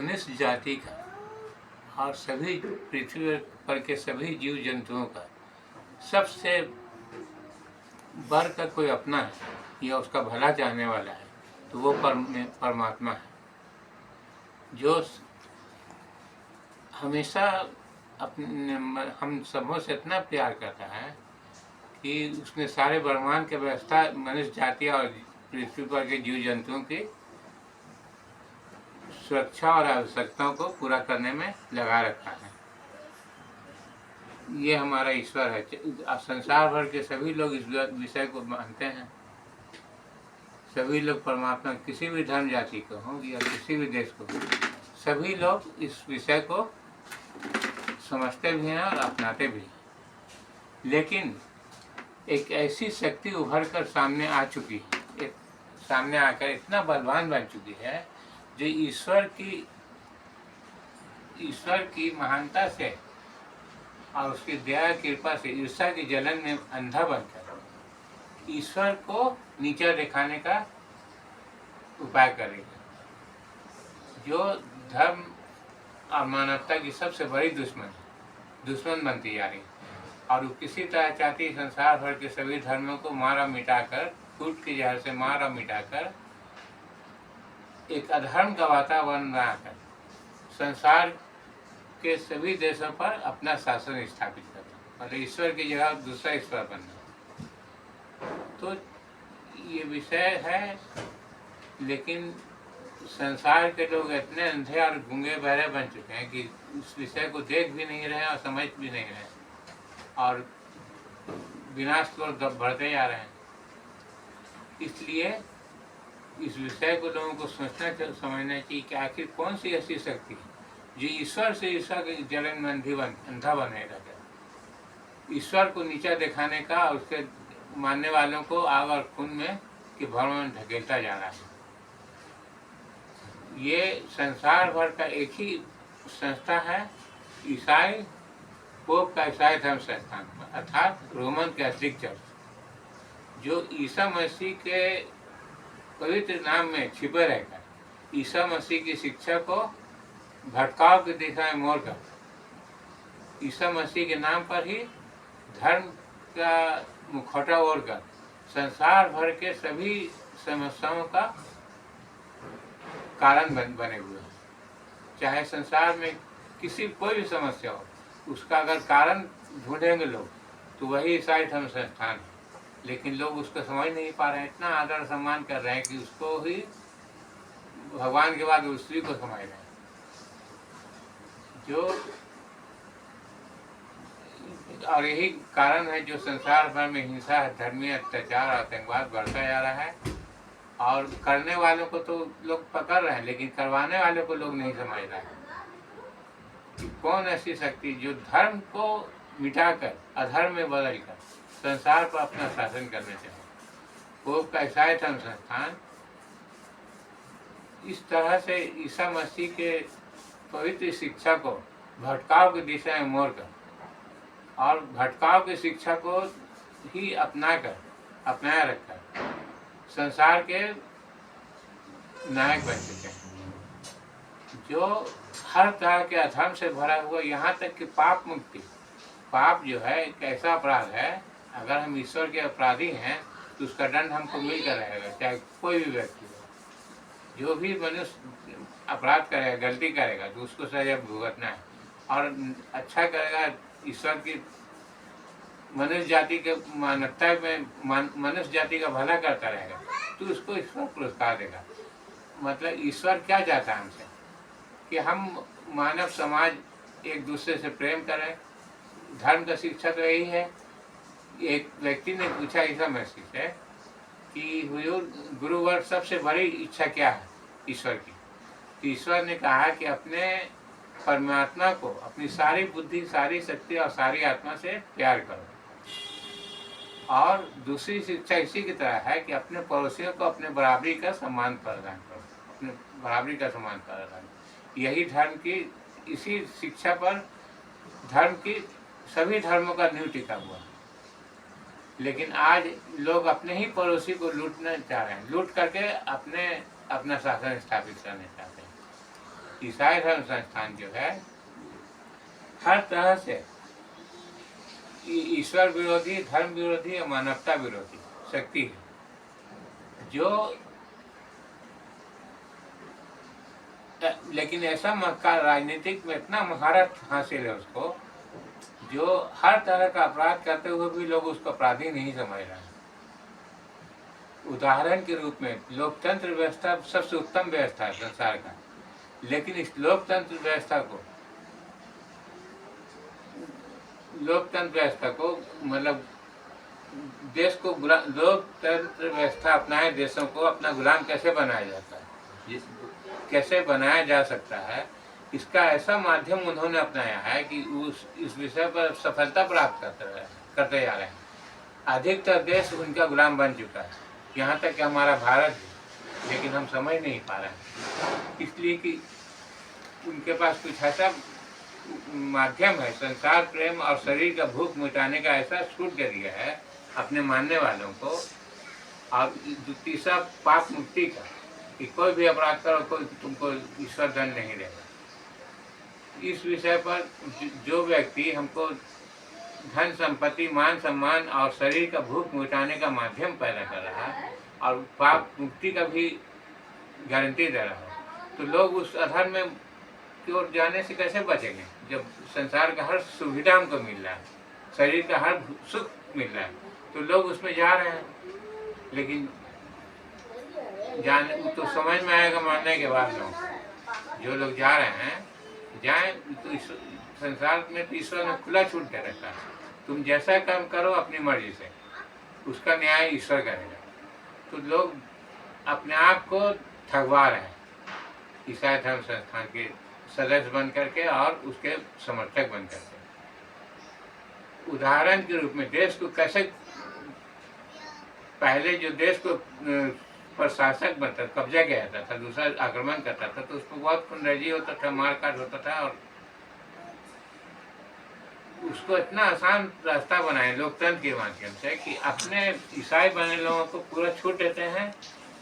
मनुष्य जाति का और सभी पृथ्वी पर के सभी जीव जंतुओं का सबसे बढ़ कर कोई अपना है या उसका भला चाहने वाला है तो वो परमात्मा है, जो हमेशा अपने हम सबों से इतना प्यार करता है कि उसने सारे ब्रह्मांड की व्यवस्था मनुष्य जाति और पृथ्वी पर के जीव जंतुओं की सुरक्षा और आवश्यकताओं को पूरा करने में लगा रखा है। ये हमारा ईश्वर है। संसार भर के सभी लोग इस विषय को मानते हैं। सभी लोग परमात्मा, किसी भी धर्म जाति को हो या किसी भी देश को, सभी लोग इस विषय को समझते भी हैं और अपनाते भी हैं। लेकिन एक ऐसी शक्ति उभर कर सामने आ चुकी है, सामने आकर इतना बलवान बन चुकी है, जो ईश्वर की महानता से और उसकी दया कृपा से ईर्ष्या की जलन में अंधा बनकर ईश्वर को नीचा दिखाने का उपाय करेगा, जो धर्म और मानवता की सबसे बड़ी दुश्मन बनती जा रही है। और वो किसी तरह चाहती संसार भर के सभी धर्मों को मारा मिटाकर, फूट के जहर से मारा मिटाकर एक अधर्म का वातावरण बनाकर संसार के सभी देशों पर अपना शासन स्थापित करना और ईश्वर की जगह दूसरा ईश्वर बनना। तो ये विषय है, लेकिन संसार के लोग इतने अंधे और गूंगे बहरे बन चुके हैं कि उस विषय को देख भी नहीं रहे और समझ भी नहीं रहे और विनाश की ओर बढ़ते जा रहे हैं। इसलिए इस विषय को लोगों को सोचना समझना चाहिए कि आखिर कौन सी ऐसी शक्ति है जो ईश्वर से ईर्ष्या के जलन में अंधा बनेगा। ईश्वर को नीचा दिखाने का, उसके मानने वालों को आग और खून में के भ्रम में ढकेलता जा रहा है। ये संसार भर का एक ही संस्था है, ईसाई पोप का ईसाई धर्म संस्थान, अर्थात रोमन कैथोलिक चर्च, जो ईसा मसीह के पवित्र नाम में छिपे रहकर ईसा मसीह की शिक्षा को भटकाव की दिशा में मोड़कर ईसा मसीह के नाम पर ही धर्म का मुखौटा ओढ़कर संसार भर के सभी समस्याओं का कारण बने हुए हैं। चाहे संसार में कोई भी समस्या हो, उसका अगर कारण ढूंढेंगे लोग तो वही ईसाई धर्म संस्थान है। लेकिन लोग उसको समझ नहीं पा रहे हैं, इतना आदर सम्मान कर रहे हैं कि उसको ही भगवान के बाद उसी को समझ रहे हैं। और यही कारण है जो संसार भर में हिंसा, धर्मीय अत्याचार, आतंकवाद बढ़ता जा रहा है। और करने वालों को तो लोग पकड़ रहे हैं, लेकिन करवाने वालों को लोग नहीं समझ रहे हैं कि कौन ऐसी शक्ति जो धर्म को मिटाकर अधर्म में बदलकर संसार पर अपना शासन करने चाहिए। पोप का ईसाई धर्म संस्थान इस तरह से ईसा मसीह के पवित्र शिक्षा को भटकाव की दिशा में मोड़कर और भटकाव की शिक्षा को ही अपनाया रखकर संसार के नायक बन चुके हैं, जो हर तरह के अधर्म से भरा हुआ, यहाँ तक कि पाप मुक्ति। पाप जो है एक ऐसा अपराध है, अगर हम ईश्वर के अपराधी हैं तो उसका दंड हमको मिलकर रहेगा, चाहे कोई भी व्यक्ति हो। जो भी मनुष्य अपराध करेगा, गलती करेगा तो उसको सजा भुगतना है, और अच्छा करेगा, ईश्वर की मनुष्य जाति के मानवता में मनुष्य जाति का भला करता रहेगा तो उसको ईश्वर पुरस्कार देगा। मतलब ईश्वर क्या चाहता है हमसे कि हम मानव समाज एक दूसरे से प्रेम करें। धर्म का शिक्षा तो यही है। एक व्यक्ति ने पूछा ईसा मसीह से कि हुजूर, गुरुवर सबसे बड़ी इच्छा क्या है ईश्वर की? तो ईश्वर ने कहा कि अपने परमात्मा को अपनी सारी बुद्धि, सारी शक्ति और सारी आत्मा से प्यार करो। और दूसरी शिक्षा इसी की तरह है कि अपने पड़ोसियों को अपने बराबरी का सम्मान प्रदान करो, अपने बराबरी का सम्मान प्रदान। यही धर्म की, इसी शिक्षा पर धर्म की सभी धर्मों का नींव टिका हुआ है। लेकिन आज लोग अपने ही पड़ोसी को लूटना चाह रहे हैं, लूट करके अपना शासन स्थापित करना चाहते हैं। ईसाई धर्म संस्थान जो है हर तरह से ईश्वर विरोधी, धर्म विरोधी और मानवता विरोधी शक्ति है जो, लेकिन ऐसा राजनीतिक में इतना महारत हासिल है उसको, जो हर तरह का अपराध करते हुए भी लोग उसको अपराधी नहीं समझ रहे हैं। उदाहरण के रूप में लोकतंत्र व्यवस्था सबसे उत्तम व्यवस्था है संसार का, लेकिन इस लोकतंत्र व्यवस्था को मतलब देश को लोकतंत्र व्यवस्था अपनाए देशों को अपना गुलाम कैसे बनाया जाता है, कैसे बनाया जा सकता है, इसका ऐसा माध्यम उन्होंने अपनाया है कि इस विषय पर सफलता प्राप्त करते जा रहे हैं। अधिकतर देश उनका गुलाम बन चुका है, यहाँ तक कि हमारा भारत भी, लेकिन हम समझ नहीं पा रहे हैं, इसलिए कि उनके पास कुछ ऐसा माध्यम है संसार प्रेम और शरीर का भूख मिटाने का, ऐसा छूट दे दिया है अपने मानने वालों को। और तीसरा पाप मुक्ति का, कि कोई भी अपराध करो कोई तुमको ईश्वर दंड नहीं देगा। इस विषय पर जो व्यक्ति हमको धन संपत्ति, मान सम्मान और शरीर का भूख मिटाने का माध्यम पैदा कर रहा है और पाप मुक्ति का भी गारंटी दे रहा है, तो लोग उस अधर्म में की ओर जाने से कैसे बचेंगे, जब संसार का हर सुविधा हमको मिल रहा है, शरीर का हर सुख मिल रहा है, तो लोग उसमें जा रहे हैं। लेकिन जाने तो समझ में आएगा मरने के बाद, लोग जो लोग जा रहे हैं जाए, तो संसार में तो ईश्वर ने खुला छूट दे रखा है, तुम जैसा काम करो अपनी मर्जी से, उसका न्याय ईश्वर करेगा। तो लोग अपने आप को ठगवा रहे हैं ईसाई धर्म संस्थान के सदस्य बन करके और उसके समर्थक बन करके। उदाहरण के रूप में देश को कैसे, पहले जो देश को पर शासक बनता, कब्जा किया जाता था, दूसरा आक्रमण करता था, तो उसको बहुत खुनरेजी होता था, मारकाट होता था, और उसको इतना आसान रास्ता बनाए लोकतंत्र के माध्यम से कि अपने ईसाई बने लोगों को पूरा छूट देते हैं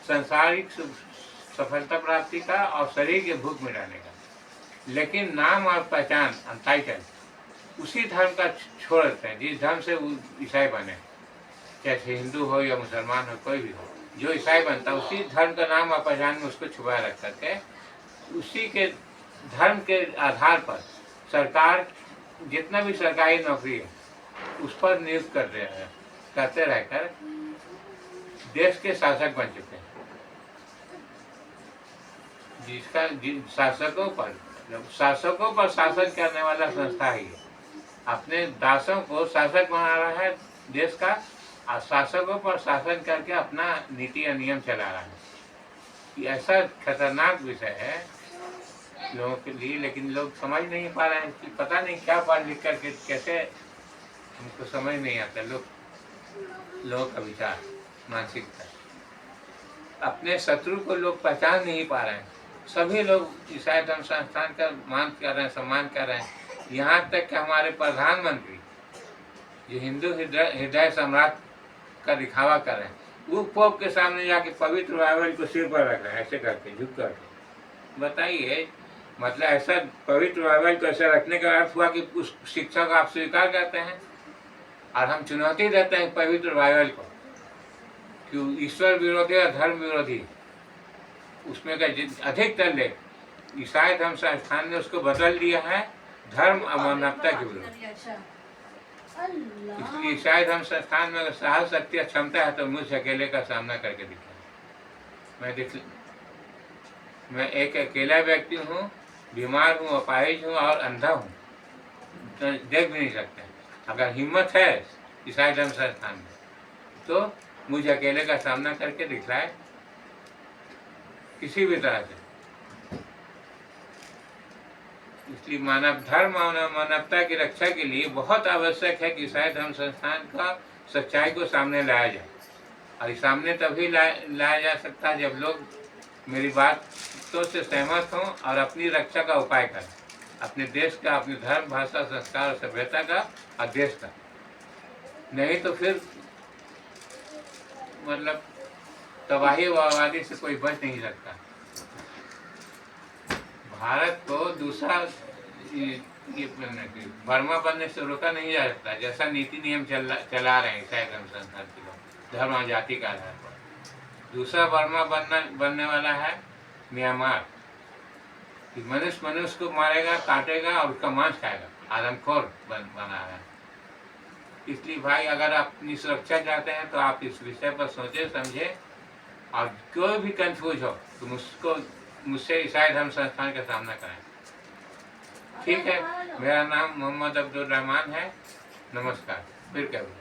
सांसारिक सफलता प्राप्ति का और शरीर के भूख मिटाने का, लेकिन नाम और पहचान टाइटल उसी धर्म का छोड़ देते हैं जिस धर्म से वो ईसाई बने, चाहे हिंदू हो या मुसलमान हो, कोई भी हो, जो ईसाई बनता है उसी धर्म का नाम और पहचान में उसको छुपाए रख करके उसी के धर्म के आधार पर सरकार जितना भी सरकारी नौकरी है उस पर नियुक्त करते रहकर देश के शासक बन चुके हैं, जिसका शासकों पर शासन करने वाला संस्था ही है, अपने दासों को शासक बना रहा है देश का, और शासकों पर शासन करके अपना नीति और नियम चला रहा है। ये ऐसा खतरनाक विषय है लोगों के लिए, लेकिन लोग समझ नहीं पा रहे हैं कि पता नहीं क्या पढ़ लिख करके कैसे, हमको समझ नहीं आता लोगों का विचार, मानसिकता। अपने शत्रु को लोग पहचान नहीं पा रहे हैं। सभी लोग ईसाई धर्म संस्थान का मान कर रहे हैं, सम्मान कर रहे हैं, यहाँ तक कि हमारे प्रधानमंत्री जो हिंदू हृदय सम्राट का दिखावा कर रहे हैं, वो पोप के सामने जाके पवित्र बाइबल को सिर पर रख रहे हैं, ऐसे करके झुक करके। बताइए, मतलब ऐसा पवित्र बाइबल को ऐसे रखने का अर्थ हुआ कि उस शिक्षा को आप स्वीकार करते हैं, और हम चुनौती देते हैं पवित्र बाइबल को कि ईश्वर विरोधी और धर्म विरोधी, उसमें का अधिकतर लेख ईसाई धर्म संस्थान ने उसको बदल दिया है धर्म और मानवता के विरुद्ध। इसलिए ईसाई धर्म संस्थान में अगर साहस, शक्ति और क्षमता है तो मुझे अकेले का सामना करके दिखाएं। मैं एक अकेला व्यक्ति हूँ, बीमार हूँ, अपाहिज हूँ और अंधा हूँ, तो देख भी नहीं सकते। अगर हिम्मत है ईसाई धर्म संस्थान में तो मुझे अकेले का सामना करके दिखलाए किसी भी तरह से। इसलिए मानव धर्म और मानवता की रक्षा के लिए बहुत आवश्यक है कि ईसाई धर्म संस्थान का सच्चाई को सामने लाया जाए, और सामने तभी लाया जा सकता है जब लोग मेरी बातों से सहमत हों और अपनी रक्षा का उपाय करें, अपने देश का, अपने धर्म, भाषा, संस्कार और सभ्यता का और देश का। नहीं तो फिर मतलब तबाही व आबादी से कोई बच नहीं सकता। भारत को दूसरा ये बर्मा बनने से रोका नहीं जा सकता, जैसा नीति नियम चला रहे हैं ईसाई धर्म संस्थान के लोग धर्म और जाति के आधार पर। दूसरा बर्मा बनने वाला है म्यांमार, कि मनुष्य को मारेगा, काटेगा और उसका मांस खाएगा, आदमखोर बना है। इसलिए भाई अगर आप अपनी सुरक्षा चाहते हैं तो आप इस विषय पर सोचे समझे, और कोई भी कंफ्यूज हो तो मुझसे ईसाई धर्म संस्थान का सामना करें। ठीक है, मेरा नाम मोहम्मद अब्दुल रहमान है। नमस्कार, फिर कभी।